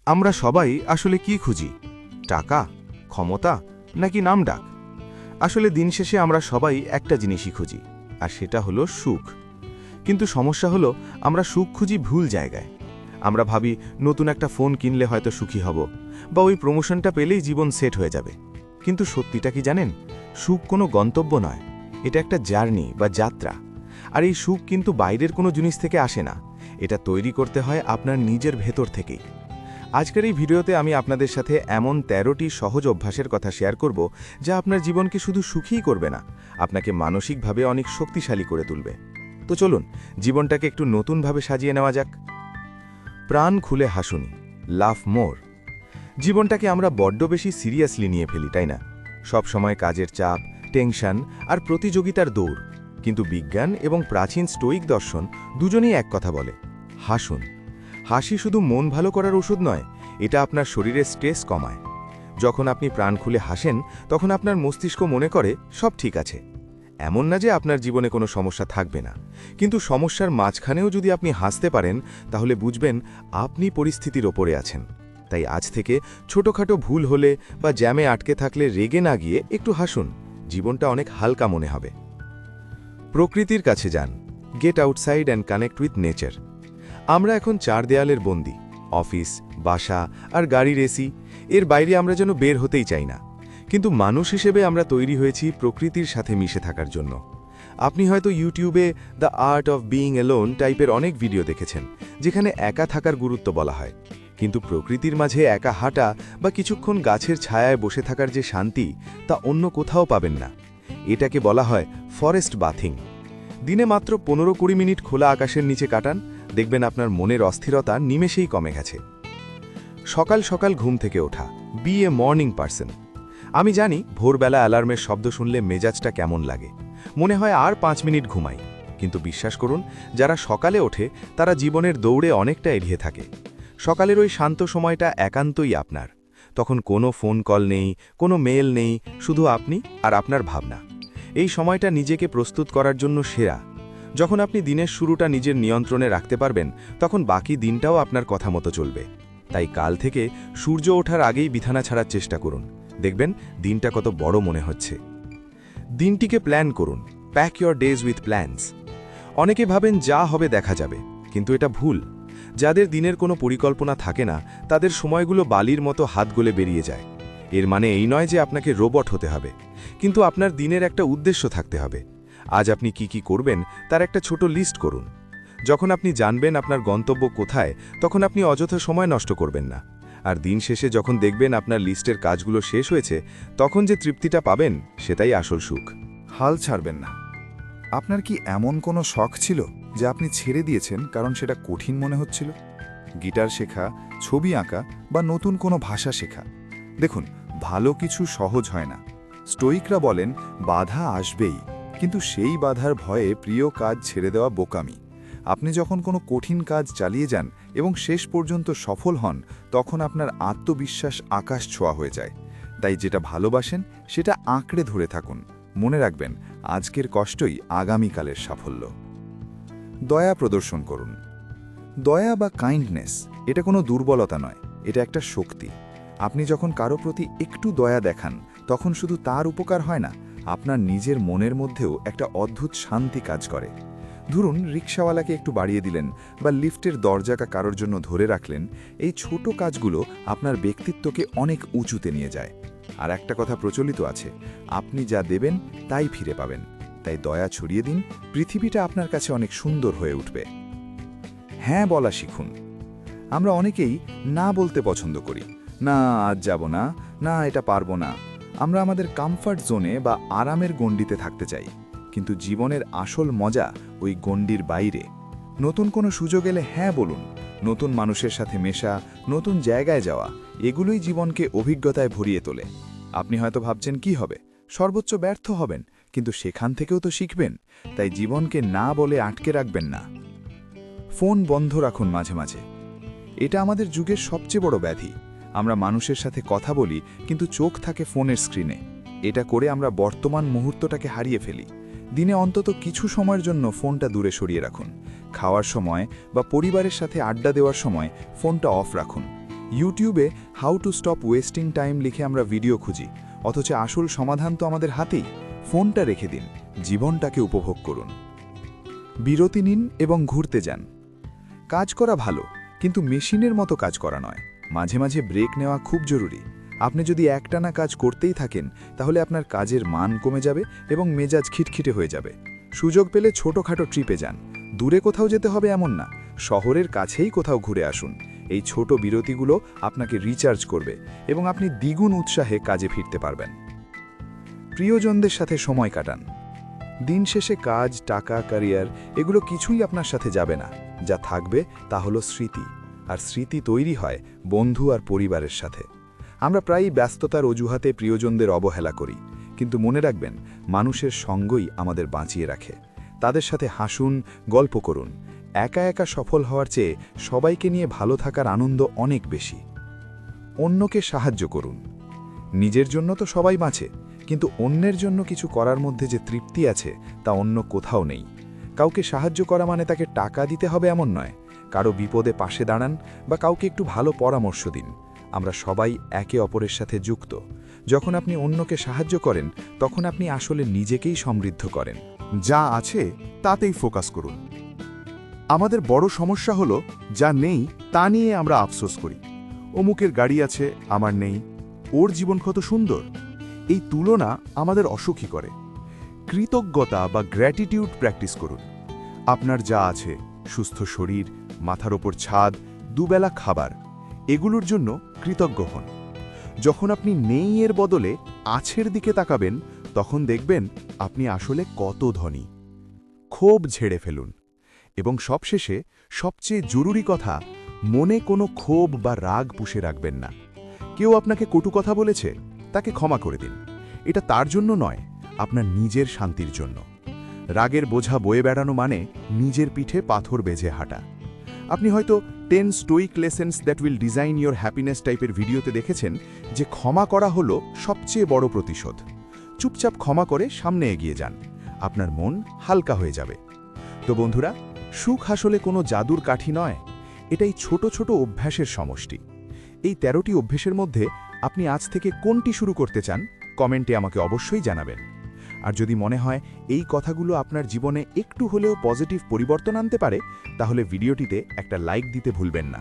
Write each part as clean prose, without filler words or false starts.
আমরা সবাই আসলে কি খুঁজি? টাকা, ক্ষমতা, নাকি নামডাক? আসলে দিন শেষে আমরা সবাই একটা জিনিসই খুঁজি, আর সেটা হলো সুখ। কিন্তু সমস্যা হলো আমরা সুখ খুঁজি ভুল জায়গায়। আমরা ভাবি নতুন একটা ফোন কিনলে হয়তো সুখী হব, বা ওই প্রমোশনটা পেলেই জীবন সেট হয়ে যাবে। কিন্তু সত্যিটা কি জানেন? সুখ কোনো গন্তব্য নয়, এটা একটা জার্নি বা যাত্রা। আর এই সুখ কিন্তু বাইরের কোনো জিনিস থেকে আসে না, এটা তৈরি করতে হয় আপনার নিজের ভেতর থেকেই। আজকের এই ভিডিওতে আমি আপনাদের সাথে এমন ১৩টি সহজ অভ্যাসের কথা শেয়ার করব, যা আপনার জীবনকে শুধু সুখীই করবে না, আপনাকে মানসিকভাবে অনেক শক্তিশালী করে তুলবে। তো চলুন জীবনটাকে একটু নতুনভাবে সাজিয়ে নেওয়া যাক। প্রাণ খুলে হাসুন, লাভ মোর। জীবনটাকে আমরা বড্ড বেশি সিরিয়াসলি নিয়ে ফেলি, তাই না? সব সময় কাজের চাপ, টেনশন আর প্রতিযোগিতার দৌড়। কিন্তু বিজ্ঞান এবং প্রাচীন স্টোয়িক দর্শন দুজনেই এক কথা বলে, হাসুন। হাসি শুধু মন ভালো করার ওষুধ নয়, এটা আপনার শরীরের স্ট্রেস কমায়। যখন আপনি প্রাণ খুলে হাসেন, তখন আপনার মস্তিষ্ক মনে করে সব ঠিক আছে। এমন না যে আপনার জীবনে কোনো সমস্যা থাকবে না, কিন্তু সমস্যার মাঝখানেও যদি আপনি হাসতে পারেন, তাহলে বুঝবেন আপনি পরিস্থিতির ওপরে আছেন। তাই আজ থেকে ছোটখাটো ভুল হলে বা জ্যামে আটকে থাকলে রেগে না গিয়ে একটু হাসুন, জীবনটা অনেক হালকা মনে হবে। প্রকৃতির কাছে যান, get outside and connect with nature. আমরা এখন ৪ দেয়ালের বন্দী, অফিস, বাসা আর গাড়ির এসি, এর বাইরে আমরা যেন বের হতেই চাই না। কিন্তু মানুষ হিসেবে আমরা তৈরি হয়েছি প্রকৃতির সাথে মিশে থাকার জন্য। আপনি হয়তো ইউটিউবে the art of being alone টাইপের অনেক ভিডিও দেখেছেন, যেখানে একা থাকার গুরুত্ব বলা হয়। কিন্তু প্রকৃতির মাঝে একা হাঁটা বা কিছুক্ষণ গাছের ছায়ায় বসে থাকার যে শান্তি, তা অন্য কোথাও পাবেন না। এটাকে বলা হয় ফরেস্ট বাথিং। দিনে মাত্র ১৫-২০ মিনিট খোলা আকাশের নিচে কাটান, দেখবেন আপনার মনের অস্থিরতা নিমেষেই কমে গেছে। সকাল সকাল ঘুম থেকে ওঠা, বি এ মর্নিং পারসন। আমি জানি ভোরবেলা অ্যালার্মের শব্দ শুনলে মেজাজটা কেমন লাগে, মনে হয় আর ৫ মিনিট ঘুমাই। কিন্তু বিশ্বাস করুন, যারা সকালে ওঠে তারা জীবনের দৌড়ে অনেকটা এড়িয়ে থাকে। সকালের ওই শান্ত সময়টা একান্তই আপনার। তখন কোনো ফোন কল নেই, কোনো মেল নেই, শুধু আপনি আর আপনার ভাবনা। এই সময়টা নিজেকে প্রস্তুত করার জন্য সেরা। যখন আপনি দিনের শুরুটা নিজের নিয়ন্ত্রণে রাখতে পারবেন, তখন বাকি দিনটাও আপনার কথা মতো চলবে। তাই কাল থেকে সূর্য ওঠার আগেই বিছানা ছাড়ার চেষ্টা করুন, দেখবেন দিনটা কত বড় মনে হচ্ছে। দিনটিকে প্ল্যান করুন, pack your days with plans. অনেকে ভাবেন যা হবে দেখা যাবে, কিন্তু এটা ভুল। যাদের দিনের কোনো পরিকল্পনা থাকে না, তাদের সময়গুলো বালির মতো হাত গলে বেরিয়ে যায়। এর মানে এই নয় যে আপনাকে রোবট হতে হবে, কিন্তু আপনার দিনের একটা উদ্দেশ্য থাকতে হবে। আজ আপনি কি কি করবেন তার একটা ছোট লিস্ট করুন। যখন আপনি জানবেন আপনার গন্তব্য কোথায়, তখন আপনি অযথা সময় নষ্ট করবেন না। আর দিন শেষে যখন দেখবেন আপনার লিস্টের কাজগুলো শেষ হয়েছে, তখন যে তৃপ্তিটা পাবেন, সেটাই আসল সুখ। হাল ছাড়বেন না। আপনার কি এমন কোনো শখ ছিল যে আপনি ছেড়ে দিয়েছেন কারণ সেটা কঠিন মনে হচ্ছিল? গিটার শেখা, ছবি আঁকা বা নতুন কোনো ভাষা শেখা। দেখুন, ভালো কিছু সহজ হয় না। স্টোয়িকরা বলেন বাধা আসবেই, কিন্তু সেই বাধার ভয়ে প্রিয় কাজ ছেড়ে দেওয়া বোকামি। আপনি যখন কোনো কঠিন কাজ চালিয়ে যান এবং শেষ পর্যন্ত সফল হন, তখন আপনার আত্মবিশ্বাস আকাশ ছোঁয়া হয়ে যায়। তাই যেটা ভালোবাসেন সেটা আঁকড়ে ধরে থাকুন। মনে রাখবেন, আজকের কষ্টই আগামীকালের সাফল্য। দয়া প্রদর্শন করুন। দয়া বা কাইন্ডনেস এটা কোনো দুর্বলতা নয়, এটা একটা শক্তি। আপনি যখন কারো প্রতি একটু দয়া দেখান, তখন শুধু তার উপকার হয় না, আপনার নিজের মনের মধ্যেও একটা অদ্ভুত শান্তি কাজ করে। ধরুন, রিকশাওয়ালাকে একটু বাড়িয়ে দিলেন বা লিফটের দরজাটা কারোর জন্য ধরে রাখলেন। এই ছোট কাজগুলো আপনার ব্যক্তিত্বকে অনেক উঁচুতে নিয়ে যায়। আর একটা কথা প্রচলিত আছে, আপনি যা দেবেন তাই ফিরে পাবেন। তাই দয়া ছড়িয়ে দিন, পৃথিবীটা আপনার কাছে অনেক সুন্দর হয়ে উঠবে। হ্যাঁ বলা শিখুন। আমরা অনেকেই না বলতে পছন্দ করি। না, আজ যাব না, না এটা পারবো না। আমরা আমাদের কমফর্ট জোনে বা আরামের গণ্ডিতে থাকতে চাই, কিন্তু জীবনের আসল মজা ওই গণ্ডির বাইরে। নতুন কোনো সুযোগ এলে হ্যাঁ বলুন। নতুন মানুষের সাথে মেশা, নতুন জায়গায় যাওয়া, এগুলোই জীবনকে অভিজ্ঞতায় ভরিয়ে তোলে। আপনি হয়তো ভাবছেন কি হবে, সর্বোচ্চ ব্যর্থ হবেন, কিন্তু সেখান থেকেও তো শিখবেন। তাই জীবনকে না বলে আটকে রাখবেন না। ফোন বন্ধ রাখুন মাঝে মাঝে। এটা আমাদের যুগের সবচেয়ে বড় ব্যাধি। আমরা মানুষের সাথে কথা বলি, কিন্তু চোখ থাকে ফোনের স্ক্রিনে। এটা করে আমরা বর্তমান মুহূর্তটাকে হারিয়ে ফেলি। দিনে অন্তত কিছু সময়ের জন্য ফোনটা দূরে সরিয়ে রাখুন। খাওয়ার সময় বা পরিবারের সাথে আড্ডা দেওয়ার সময় ফোনটা অফ রাখুন। ইউটিউবে how to stop wasting time লিখে আমরা ভিডিও খুঁজি, অথচ আসল সমাধান তো আমাদের হাতেই। ফোনটা রেখে দিন, জীবনটাকে উপভোগ করুন। বিরতি নিন এবং ঘুরতে যান। কাজ করা ভালো, কিন্তু মেশিনের মতো কাজ করা নয়। মাঝে মাঝে ব্রেক নেওয়া খুব জরুরি। আপনি যদি একটানা কাজ করতেই থাকেন, তাহলে আপনার কাজের মান কমে যাবে এবং মেজাজ খিটখিটে হয়ে যাবে। সুযোগ পেলে ছোটখাটো ট্রিপে যান। দূরে কোথাও যেতে হবে এমন না, শহরের কাছেই কোথাও ঘুরে আসুন। এই ছোট বিরতিগুলো আপনাকে রিচার্জ করবে এবং আপনি দ্বিগুণ উৎসাহে কাজে ফিরতে পারবেন। প্রিয়জনদের সাথে সময় কাটান। দিন শেষে কাজ, টাকা, ক্যারিয়ার এগুলো কিছুই আপনার সাথে যাবে না। যা থাকবে তা হলো স্মৃতি, আর স্মৃতি তৈরি হয় বন্ধু আর পরিবারের সাথে। আমরা প্রায়ই ব্যস্ততার অজুহাতে প্রিয়জনদের অবহেলা করি, কিন্তু মনে রাখবেন, মানুষের সঙ্গই আমাদের বাঁচিয়ে রাখে। তাদের সাথে হাসুন, গল্প করুন। একা একা সফল হওয়ার চেয়ে সবাইকে নিয়ে ভালো থাকার আনন্দ অনেক বেশি। অন্যকে সাহায্য করুন। নিজের জন্য তো সবাই বাঁচে, কিন্তু অন্যের জন্য কিছু করার মধ্যে যে তৃপ্তি আছে তা অন্য কোথাও নেই। কাউকে সাহায্য করা মানে তাকে টাকা দিতে হবে এমন নয়। কারো বিপদে পাশে দাঁড়ান বা কাউকে একটু ভালো পরামর্শ দিন। আমরা সবাই একে অপরের সাথে যুক্ত। যখন আপনি অন্যকে সাহায্য করেন, তখন আপনি আসলে নিজেকেই সমৃদ্ধ করেন। যা আছে তাতেই ফোকাস করুন। আমাদের বড় সমস্যা হলো যা নেই তা নিয়ে আমরা আফসোস করি। অমুকের গাড়ি আছে, আমার নেই। ওর জীবন কত সুন্দর। এই তুলনা আমাদের অসুখী করে। কৃতজ্ঞতা বা গ্র্যাটিটিউড প্র্যাকটিস করুন। আপনার যা আছে, সুস্থ শরীর, মাথার ওপর ছাদ, দুবেলা খাবার, এগুলোর জন্য কৃতজ্ঞ হন। যখন আপনি নেই এর বদলে আছের দিকে তাকাবেন, তখন দেখবেন আপনি আসলে কত ধনী। ক্ষোভ ঝেড়ে ফেলুন। এবং সবশেষে সবচেয়ে জরুরি কথা, মনে কোনো ক্ষোভ বা রাগ পুষে রাখবেন না। কেউ আপনাকে কটু কথা বলেছে, তাকে ক্ষমা করে দিন। এটা তার জন্য নয়, আপনার নিজের শান্তির জন্য। রাগের বোঝা বয়ে বেড়ানো মানে নিজের পিঠে পাথর বেঁধে হাঁটা। আপনি হয়তো 10 Stoic lessons that will design your happiness টাইপের ভিডিওতে দেখেছেন যে ক্ষমা করা হলো সবচেয়ে বড় প্রতিশোধ। চুপচাপ ক্ষমা করে সামনে এগিয়ে যান, আপনার মন হালকা হয়ে যাবে। তো বন্ধুরা, সুখ আসলে কোনো জাদুর কাঠি নয়, এটাই ছোট ছোট অভ্যাসের সমষ্টি। এই 13টি অভ্যাসের মধ্যে আপনি আজ থেকে কোনটি শুরু করতে চান, কমেন্টে আমাকে অবশ্যই জানাবেন। আর যদি মনে হয় এই কথাগুলো আপনার জীবনে একটু হলেও পজিটিভ পরিবর্তন আনতে পারে, তাহলে ভিডিওটিতে একটা লাইক দিতে ভুলবেন না।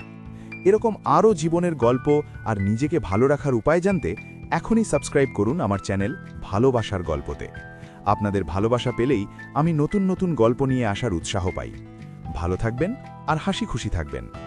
এরকম আরও জীবনের গল্প আর নিজেকে ভালো রাখার উপায় জানতে এখনই সাবস্ক্রাইব করুন আমার চ্যানেল ভালোবাসার গল্পতে। আপনাদের ভালোবাসা পেলেই আমি নতুন নতুন গল্প নিয়ে আসার উৎসাহ পাই। ভালো থাকবেন আর হাসি খুশি থাকবেন।